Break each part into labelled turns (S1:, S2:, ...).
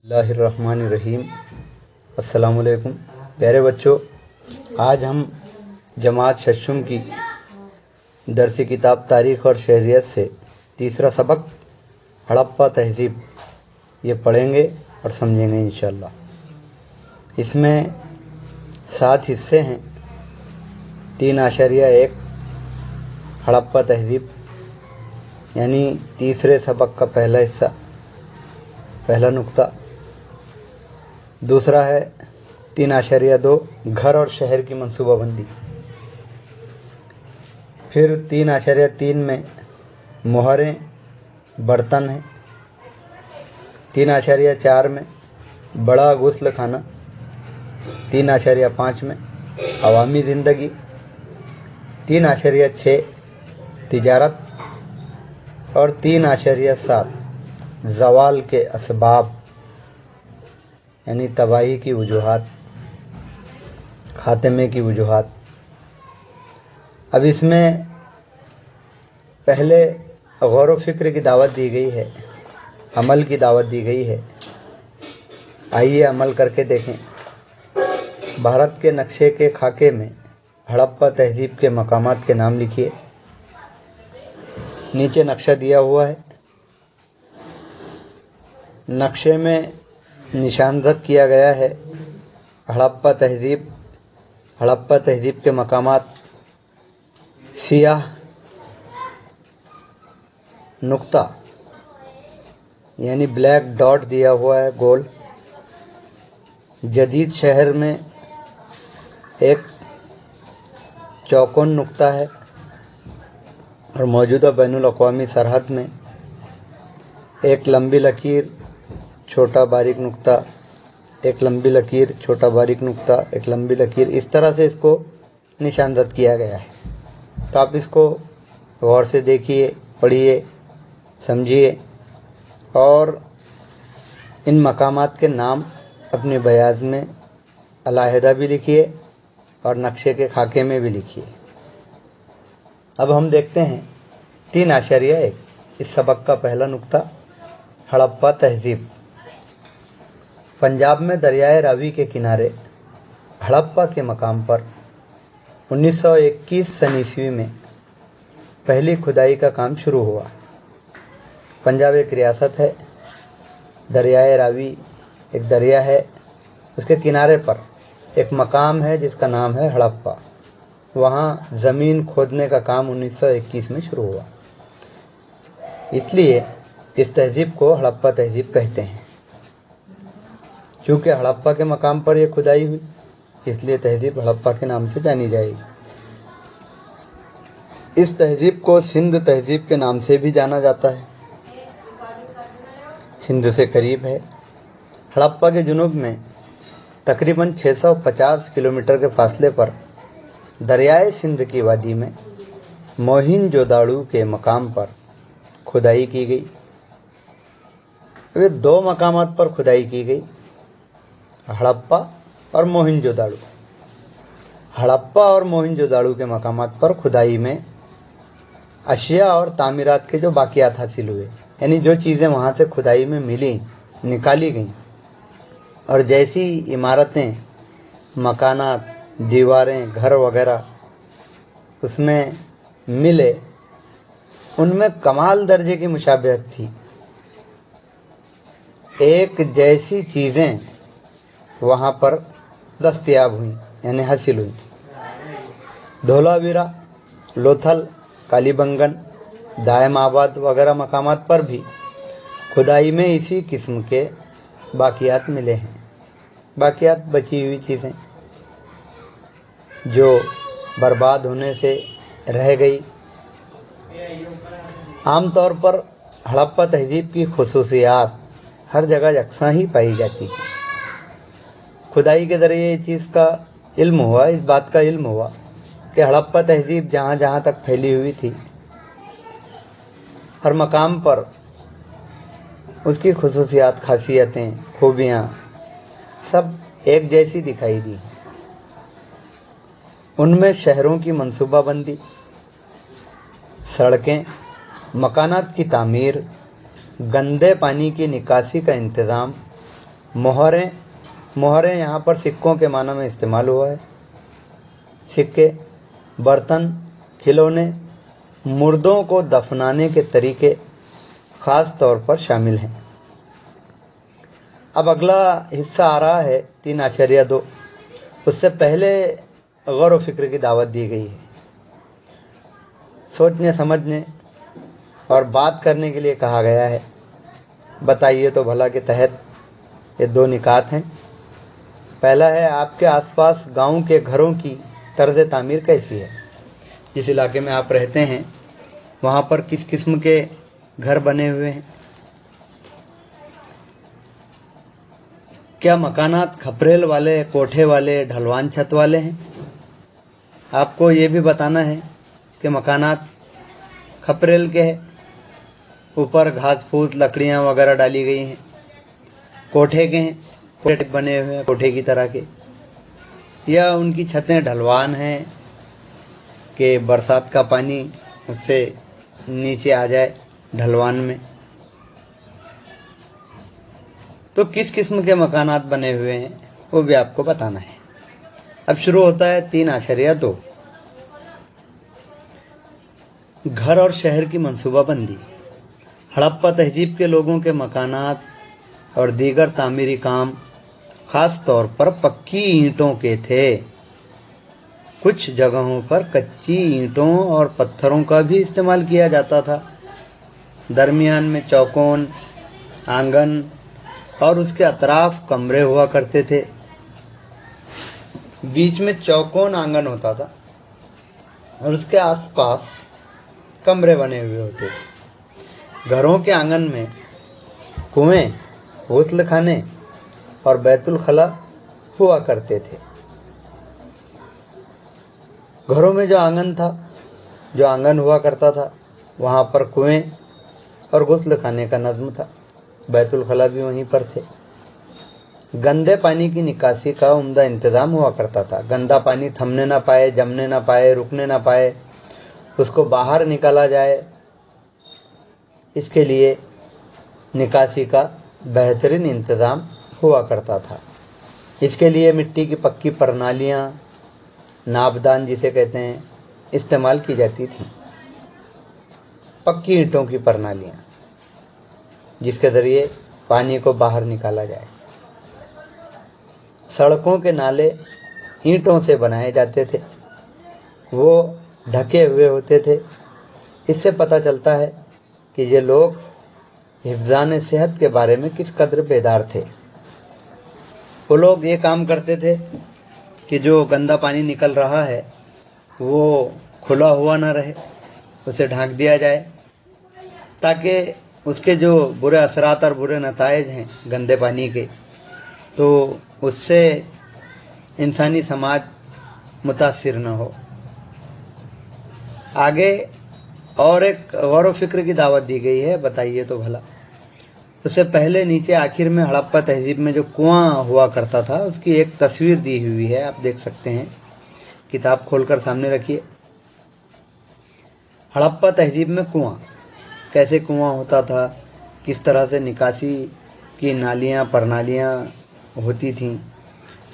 S1: बिस्मिल्लाहिर्रहमानिर्रहीम। अस्सलाम वालेकुम प्यारे बच्चों, आज हम जमात शशुम की दरसी किताब तारीख़ और शहरियत से तीसरा सबक हड़प्पा तहज़ीब ये पढ़ेंगे और समझेंगे इंशाअल्लाह। इसमें 7 हिस्से हैं। 3.1 हड़प्पा तहज़ीब यानी तीसरे सबक का पहला हिस्सा, पहला नुक्ता। दूसरा है 3.2 घर और शहर की मंसूबाबंदी। फिर 3.3 में मोहरें बर्तन हैं। 3.4 में बड़ा गुस्ल खाना। 3.5 में अवामी ज़िंदगी। 3.6 तिजारत और 3.7 ज़वाल के असबाब यानी तबाही की वजूहात, खात्मे की वजूहात। अब इसमें पहले गौर व फिक्र की दावत दी गई है, अमल की दावत दी गई है। आइए अमल करके देखें। भारत के नक्शे के खाके में हड़प्पा तहज़ीब के मकामात के नाम लिखिए। नीचे नक्शा दिया हुआ है। नक्शे में निशानजद किया गया है हड़प्पा तहज़ीब। हड़प्पा तहज़ीब के मकामात सियाह नुक्ता यानी ब्लैक डॉट दिया हुआ है, गोल। जदीद शहर में एक चौकोन नुक्ता है और मौजूदा बैनुल अक़वामी सरहद में एक लंबी लकीर, छोटा बारीक नुक्ता, एक लंबी लकीर, छोटा बारीक नुक्ता, एक लंबी लकीर, इस तरह से इसको निशानदद किया गया है। तो आप इसको गौर से देखिए, पढ़िए, समझिए और इन मकामात के नाम अपने बयाज में अलहदा भी लिखिए और नक्शे के खाके में भी लिखिए। अब हम देखते हैं 3.1 इस सबक का पहला नुक्ता हड़प्पा तहज़ीब। पंजाब में दरियाए रावी के किनारे हड़प्पा के मकाम पर 1921 सन ईस्वी में पहली खुदाई का काम शुरू हुआ। पंजाब एक रियासत है। दरियाए रावी एक दरिया है, उसके किनारे पर एक मकाम है जिसका नाम है हड़प्पा। वहाँ ज़मीन खोदने का काम 1921 में शुरू हुआ। इसलिए इस तहज़ीब को हड़प्पा तहज़ीब कहते हैं। चूँकि हड़प्पा के मकाम पर यह खुदाई हुई, इसलिए तहज़ीब हड़प्पा के नाम से जानी जाएगी। इस तहज़ीब को सिंध तहज़ीब के नाम से भी जाना जाता है। सिंध से करीब है। हड़प्पा के जुनूब में तकरीबन 650 किलोमीटर के फासले पर दरियाए सिंध की वादी में मोहिंजोदाड़ो के मकाम पर खुदाई की गई। वे 2 मकामात पर खुदाई की गई, हड़प्पा और मोहिंजोदाड़ो। हड़प्पा और मोहिंजोदाड़ो के मकामात पर खुदाई में अशिया और तामीरात के जो बाकियात हासिल हुए, यानी जो चीज़ें वहाँ से खुदाई में मिली, निकाली गईं और जैसी इमारतें, मकानात, दीवारें, घर वगैरह उसमें मिले, उनमें कमाल दर्जे की मुशाबहत थी। एक जैसी चीज़ें वहाँ पर दस्तयाब हुई, यानी हासिल हुई। धोलावीरा, लोथल, कालीबंगन, दायम आबाद वगैरह मकामात पर भी खुदाई में इसी किस्म के बाकियात मिले हैं। बाकियात बची हुई चीज़ें जो बर्बाद होने से रह गई। आमतौर पर हड़प्पा तहज़ीब की खुसूसियात हर जगह यकसां ही पाई जाती है। खुदाई के ज़रिए इस चीज़ का इल्म हुआ, इस बात का इल्म हुआ कि हड़प्पा तहज़ीब जहाँ जहाँ तक फैली हुई थी, हर मकाम पर उसकी खुसूसियात, खासियतें, खूबियाँ सब एक जैसी दिखाई दी। उनमें शहरों की मंसूबाबंदी, सड़कें, मकानात की तामीर, गंदे पानी की निकासी का इंतज़ाम, मोहरें यहाँ पर सिक्कों के मानों में इस्तेमाल हुआ है। सिक्के, बर्तन, खिलौने, मुर्दों को दफनाने के तरीके खास तौर पर शामिल हैं। अब अगला हिस्सा आ रहा है 3 आश्चर्य 2। उससे पहले गौर व फिक्र की दावत दी गई है। सोचने समझने और बात करने के लिए कहा गया है। बताइए तो भला के तहत ये 2 निकात हैं। पहला है, आपके आसपास गांव के घरों की तर्ज तामीर कैसी है? जिस इलाके में आप रहते हैं वहाँ पर किस किस्म के घर बने हुए हैं? क्या मकानात खपरेल वाले, कोठे वाले, ढलवान छत वाले हैं? आपको ये भी बताना है कि मकानात खपरेल के हैं, ऊपर घास फूस लकड़ियाँ वगैरह डाली गई हैं। कोठे के हैं, कोठे बने हुए हैं कोठे की तरह के, या उनकी छतें ढलवान हैं कि बरसात का पानी उससे नीचे आ जाए ढलवान में। तो किस किस्म के मकानात बने हुए हैं वो भी आपको बताना है। अब शुरू होता है 3 आश्चर्य 2। घर और शहर की मंसूबाबंदी। हड़प्पा तहजीब के लोगों के मकानात और दीगर तामीरी काम खास तौर पर पक्की ईंटों के थे। कुछ जगहों पर कच्ची ईंटों और पत्थरों का भी इस्तेमाल किया जाता था। दरमियान में चौकोन आंगन और उसके अतराफ कमरे हुआ करते थे। बीच में चौकोन आंगन होता था और उसके आसपास कमरे बने हुए होते थे। घरों के आंगन में कुएं, गुस्ल खाने और बैतुल खला हुआ करते थे। घरों में जो आंगन हुआ करता था वहाँ पर कुएं और गुस्ल खाने का नज़्म था। बैतुल खला भी वहीं पर थे। गंदे पानी की निकासी का उम्दा इंतज़ाम हुआ करता था। गंदा पानी थमने ना पाए, जमने ना पाए, रुकने ना पाए, उसको बाहर निकाला जाए, इसके लिए निकासी का बेहतरीन इंतज़ाम हुआ करता था। इसके लिए मिट्टी की पक्की प्रणालियाँ, नाबदान जिसे कहते हैं, इस्तेमाल की जाती थी। पक्की ईंटों की प्रणालियाँ जिसके ज़रिए पानी को बाहर निकाला जाए। सड़कों के नाले ईंटों से बनाए जाते थे, वो ढके हुए होते थे। इससे पता चलता है कि ये लोग हिफ्ज़ान सेहत के बारे में किस कदर बेदार थे। वो लोग ये काम करते थे कि जो गंदा पानी निकल रहा है वो खुला हुआ ना रहे, उसे ढांक दिया जाए ताकि उसके जो बुरे असरात और बुरे नताइज हैं गंदे पानी के, तो उससे इंसानी समाज मुतासिर न हो। आगे और एक गौर व फिक्र की दावत दी गई है। बताइए तो भला। उससे पहले नीचे आखिर में हड़प्पा तहजीब में जो कुआं हुआ करता था उसकी एक तस्वीर दी हुई है, आप देख सकते हैं। किताब खोलकर सामने रखिए। हड़प्पा तहजीब में कुआं, कैसे कुआं होता था, किस तरह से निकासी की नालियाँ प्रणालियाँ होती थीं,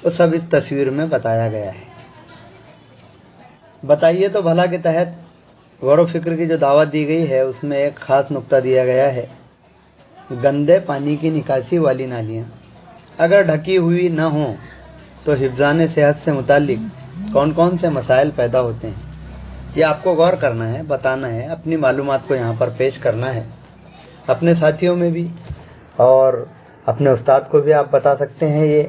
S1: वो सब इस तस्वीर में बताया गया है। बताइए तो भला के तहत गौर व फिक्र की जो दावत दी गई है उसमें एक ख़ास नुक्ता दिया गया है। गंदे पानी की निकासी वाली नालियाँ अगर ढकी हुई न हों तो हिफ्ज़ान सेहत से मुताल्लिक कौन कौन से मसाइल पैदा होते हैं, ये आपको गौर करना है, बताना है, अपनी मालूमात को यहाँ पर पेश करना है। अपने साथियों में भी और अपने उस्ताद को भी आप बता सकते हैं ये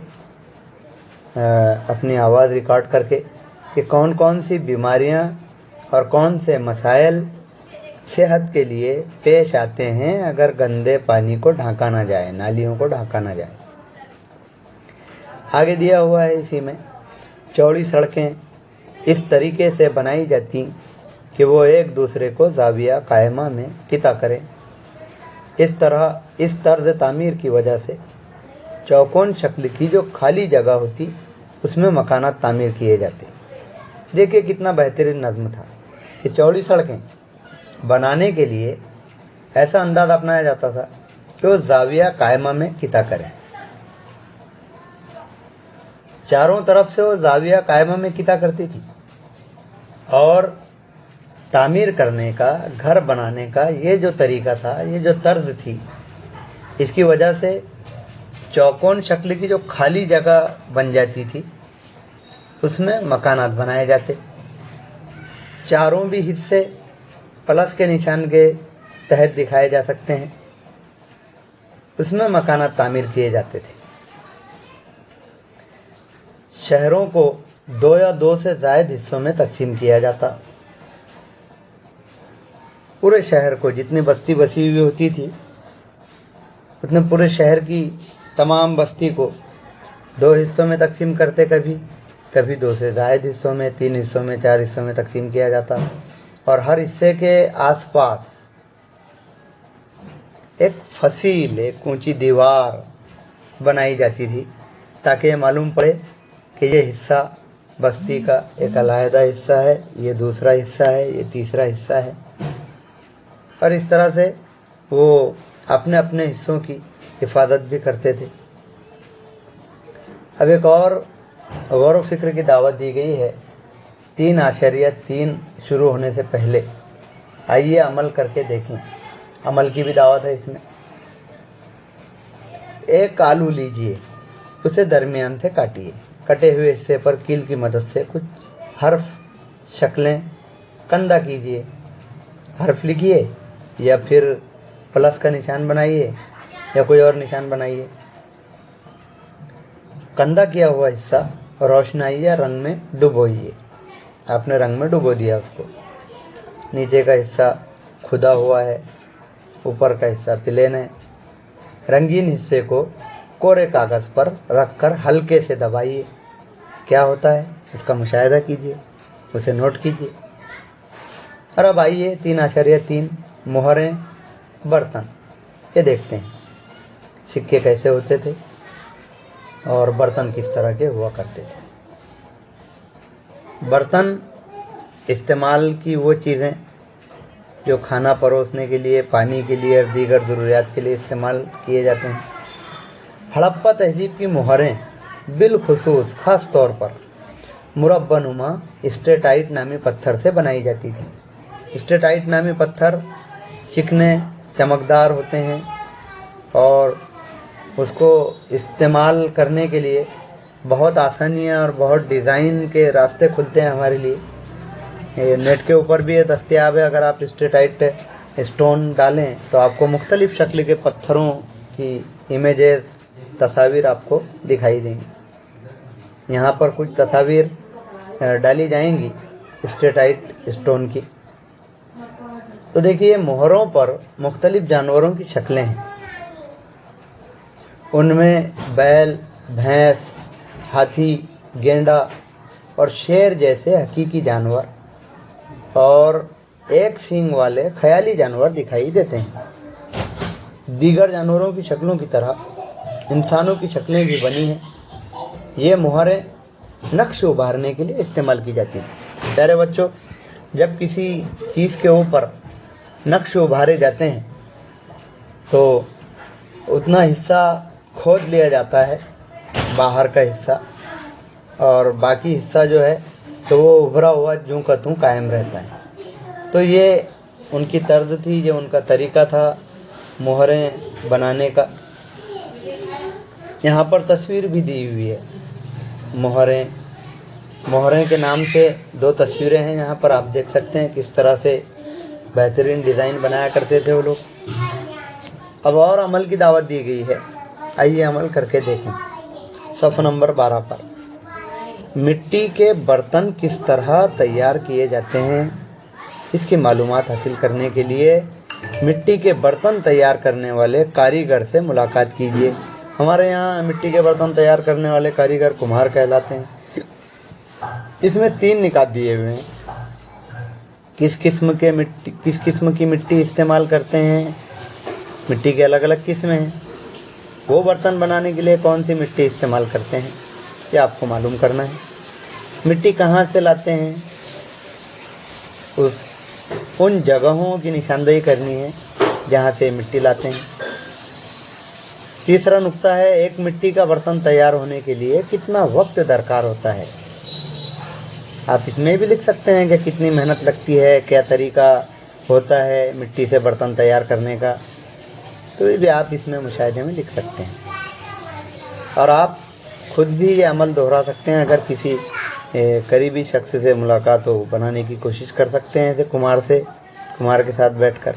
S1: अपनी आवाज़ रिकॉर्ड करके कि कौन कौन सी बीमारियाँ और कौन से मसाइल सेहत के लिए पेश आते हैं अगर गंदे पानी को ढांका ना जाए, नालियों को ढांका ना जाए। आगे दिया हुआ है इसी में, चौड़ी सड़कें इस तरीके से बनाई जाती कि वो एक दूसरे को ज़ाविया कायमा में किता करें। इस तर्ज तामीर की वजह से चौकोन शक्ल की जो खाली जगह होती उसमें मकानात तामीर किए जाते। देखिए कितना बेहतरीन नज़्म था कि चौड़ी सड़कें बनाने के लिए ऐसा अंदाज़ अपनाया जाता था कि वो ज़ाविया कायमा में किता करें। चारों तरफ से वो जाविया कायमा में किया करती थी और तामीर करने का, घर बनाने का ये जो तरीका था, ये जो तर्ज थी, इसकी वजह से चौकोन शक्ल की जो खाली जगह बन जाती थी उसमें मकानात बनाए जाते। चारों भी हिस्से प्लस के निशान के तहत दिखाए जा सकते हैं, उसमें मकानात तामीर किए जाते थे। शहरों को 2 या 2 से ज़ायद हिस्सों में तकसीम किया जाता। पूरे शहर को, जितनी बस्ती बसी हुई होती थी उतने पूरे शहर की तमाम बस्ती को 2 हिस्सों में तकसीम करते, कभी 2 से ज़ायद हिस्सों में, 3 हिस्सों में, 4 हिस्सों में तकसीम किया जाता और हर हिस्से के आसपास एक फसील, एक ऊंची दीवार बनाई जाती थी ताकि ये मालूम पड़े कि ये हिस्सा बस्ती का एक अलहदा हिस्सा है, ये दूसरा हिस्सा है, ये तीसरा हिस्सा है। और इस तरह से वो अपने अपने हिस्सों की हिफाजत भी करते थे। अब एक और गौर व फिक्र की दावत दी गई है 3.3 शुरू होने से पहले। आइए अमल करके देखें, अमल की भी दावत है इसमें। एक आलू लीजिए, उसे दरमियान से काटिए, कटे हुए हिस्से पर कील की मदद से कुछ हर्फ शक्लें कंदा कीजिए, हर्फ लिखिए या फिर प्लस का निशान बनाइए या कोई और निशान बनाइए। कंदा किया हुआ हिस्सा रोशनाई या रंग में डुबोइए। आपने रंग में डुबो दिया उसको। नीचे का हिस्सा खुदा हुआ है, ऊपर का हिस्सा प्लेन है। रंगीन हिस्से को कोरे कागज़ पर रखकर हल्के से दबाइए। क्या होता है उसका मुशाहिदा कीजिए, उसे नोट कीजिए। और अब आइए 3.3 मोहरें बर्तन, ये देखते हैं सिक्के कैसे होते थे और बर्तन किस तरह के हुआ करते थे। बर्तन इस्तेमाल की वो चीज़ें जो खाना परोसने के लिए, पानी के लिए और दीगर ज़रूरियात के लिए इस्तेमाल किए जाते हैं। हड़प्पा तहजीब की मोहरें बिलखुसूस ख़ास तौर पर मुरब्बानुमा स्टेटाइट नामी पत्थर से बनाई जाती थी। स्टेटाइट नामी पत्थर चिकने चमकदार होते हैं और उसको इस्तेमाल करने के लिए बहुत आसानियाँ और बहुत डिज़ाइन के रास्ते खुलते हैं हमारे लिए। ये नेट के ऊपर भी ये दस्तयाब है। अगर आप स्टेटाइट स्टोन डालें तो आपको मुख्तलिफ़ शक्ल के पत्थरों की इमेजेस, तस्वीर आपको दिखाई देंगी। यहाँ पर कुछ तस्वीर डाली जाएंगी स्टेटाइट स्टोन की। तो देखिए, मोहरों पर मुख्तलिफ़ जानवरों की शक्लें हैं। उनमें बैल, भैंस, हाथी, गेंडा और शेर जैसे हकीकी जानवर और एक सींग वाले ख्याली जानवर दिखाई देते हैं। दीगर जानवरों की शक्लों की तरह इंसानों की शक्लें भी बनी हैं। ये मोहरें नक्श उभारने के लिए इस्तेमाल की जाती हैं। प्यारे बच्चों, जब किसी चीज़ के ऊपर नक्श उभारे जाते हैं तो उतना हिस्सा खोद लिया जाता है, बाहर का हिस्सा, और बाकी हिस्सा जो है तो वो उभरा हुआ यूं का त्यों कायम रहता है। तो ये उनकी तर्ज थी, जो उनका तरीका था मोहरें बनाने का। यहाँ पर तस्वीर भी दी हुई है। मोहरें के नाम से 2 तस्वीरें हैं। यहाँ पर आप देख सकते हैं किस तरह से बेहतरीन डिज़ाइन बनाया करते थे वो लोग। अब और अमल की दावत दी गई है, आइए अमल करके देखें। सफ़ नंबर 12 पर मिट्टी के बर्तन किस तरह तैयार किए जाते हैं, इसकी मालूमात हासिल करने के लिए मिट्टी के बर्तन तैयार करने वाले कारीगर से मुलाकात कीजिए। हमारे यहाँ मिट्टी के बर्तन तैयार करने वाले कारीगर कुम्हार कहलाते हैं। इसमें 3 निकात दिए हुए हैं। किस किस्म की मिट्टी इस्तेमाल करते हैं, मिट्टी के अलग अलग किस्में हैं। वो बर्तन बनाने के लिए कौन सी मिट्टी इस्तेमाल करते हैं, ये आपको मालूम करना है। मिट्टी कहाँ से लाते हैं, उन जगहों की निशानदेही करनी है जहाँ से मिट्टी लाते हैं। तीसरा नुक्ता है, एक मिट्टी का बर्तन तैयार होने के लिए कितना वक्त दरकार होता है। आप इसमें भी लिख सकते हैं कि कितनी मेहनत लगती है, क्या तरीका होता है मिट्टी से बर्तन तैयार करने का, तो ये भी आप इसमें मुशाहिदे में लिख सकते हैं। और आप खुद भी ये अमल दोहरा सकते हैं। अगर किसी करीबी शख्स से मुलाकात हो, बनाने की कोशिश कर सकते हैं। जैसे कुम्हार के साथ बैठकर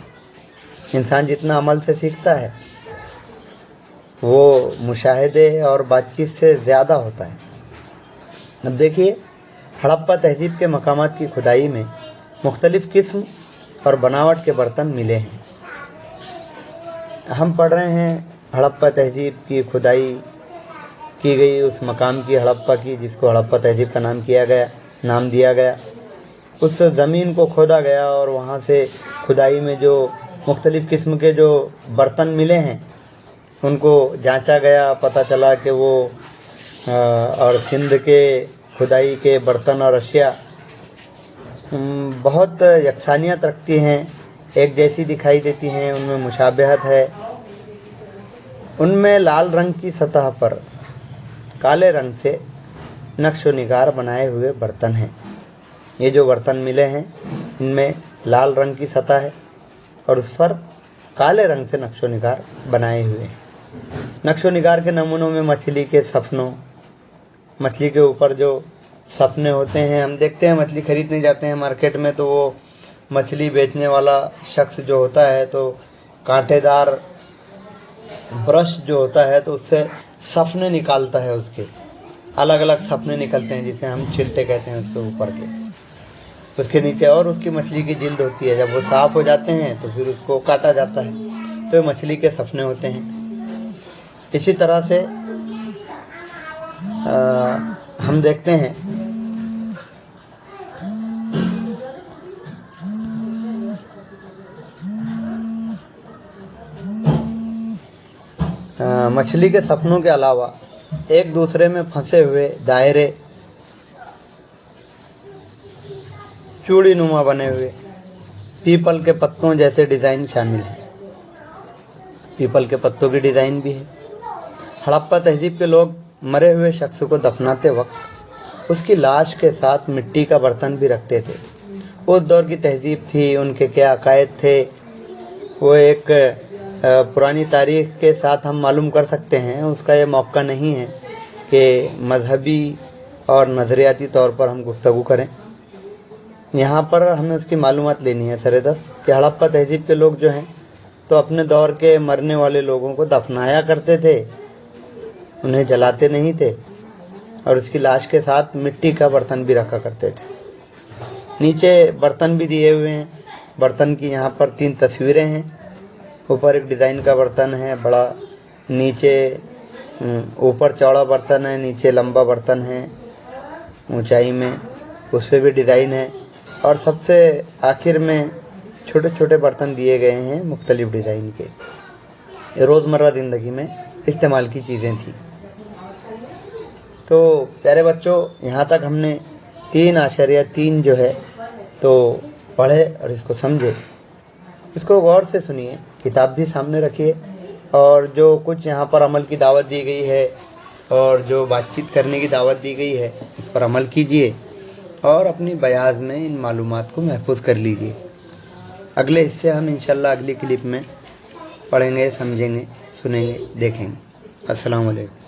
S1: इंसान जितना अमल से सीखता है वो मुशाहिदे और बातचीत से ज़्यादा होता है। अब देखिए, हड़प्पा तहजीब के मकामात की खुदाई में मुख्तलिफ़ किस्म और बनावट के बर्तन मिले हैं। हम पढ़ रहे हैं हड़प्पा तहजीब की खुदाई की गई उस मकाम की, हड़प्पा की, जिसको हड़प्पा तहजीब का नाम दिया गया। उस ज़मीन को खोदा गया और वहाँ से खुदाई में जो मुख्तलिफ़ किस्म के जो बर्तन मिले हैं उनको जांचा गया। पता चला कि वो और सिंध के खुदाई के बर्तन और अशिया बहुत यकसानियत रखती हैं, एक जैसी दिखाई देती हैं, उनमें मुशाबहत है। उनमें लाल रंग की सतह पर काले रंग से नक्श व निगार बनाए हुए बर्तन हैं। ये जो बर्तन मिले हैं इनमें लाल रंग की सतह है और उस पर काले रंग से नक्श व निगार बनाए हुए हैं। नक्श व निगार के नमूनों में मछली के सपनों, मछली के ऊपर जो सपने होते हैं, हम देखते हैं मछली खरीदने जाते हैं मार्केट में तो वो मछली बेचने वाला शख्स जो होता है तो कांटेदार ब्रश जो होता है तो उससे सपने निकालता है, उसके अलग अलग सपने निकलते हैं जिसे हम चिल्टे कहते हैं उसके ऊपर के, उसके नीचे और उसकी मछली की जिल्द होती है। जब वो साफ हो जाते हैं तो फिर उसको काटा जाता है, तो ये मछली के सपने होते हैं। इसी तरह से हम देखते हैं मछली के सपनों के अलावा एक दूसरे में फंसे हुए दायरे, चूड़ी नुमा बने हुए पीपल के पत्तों जैसे डिज़ाइन शामिल हैं। पीपल के पत्तों की डिज़ाइन भी है। हड़प्पा तहजीब के लोग मरे हुए शख्स को दफनाते वक्त उसकी लाश के साथ मिट्टी का बर्तन भी रखते थे। उस दौर की तहजीब थी, उनके क्या अकायद थे वो एक पुरानी तारीख के साथ हम मालूम कर सकते हैं। उसका ये मौका नहीं है कि मजहबी और नज़रियाती तौर पर हम गुफ्तगू करें। यहाँ पर हमें उसकी मालूमात लेनी है सरेदस्त कि हड़प्पा तहजीब के लोग जो हैं तो अपने दौर के मरने वाले लोगों को दफनाया करते थे, उन्हें जलाते नहीं थे और उसकी लाश के साथ मिट्टी का बर्तन भी रखा करते थे। नीचे बर्तन भी दिए हुए हैं। बर्तन की यहाँ पर 3 तस्वीरें हैं। ऊपर एक डिज़ाइन का बर्तन है बड़ा, नीचे ऊपर चौड़ा बर्तन है, नीचे लंबा बर्तन है ऊंचाई में, उस पर भी डिज़ाइन है। और सबसे आखिर में छोटे छोटे बर्तन दिए गए हैं मुख्तलिफ डिज़ाइन के। ये रोज़मर्रा ज़िंदगी में इस्तेमाल की चीज़ें थी। तो प्यारे बच्चों, यहाँ तक हमने 3.3 जो है तो पढ़े और इसको समझे। इसको गौर से सुनिए, किताब भी सामने रखिए और जो कुछ यहाँ पर अमल की दावत दी गई है और जो बातचीत करने की दावत दी गई है इस पर अमल कीजिए और अपनी बयाज में इन मालूमात को महफूज कर लीजिए। अगले हिस्से हम इंशाल्लाह अगली क्लिप में पढ़ेंगे, समझेंगे, सुनेंगे, देखेंगे। अस्सलाम वालेकुम।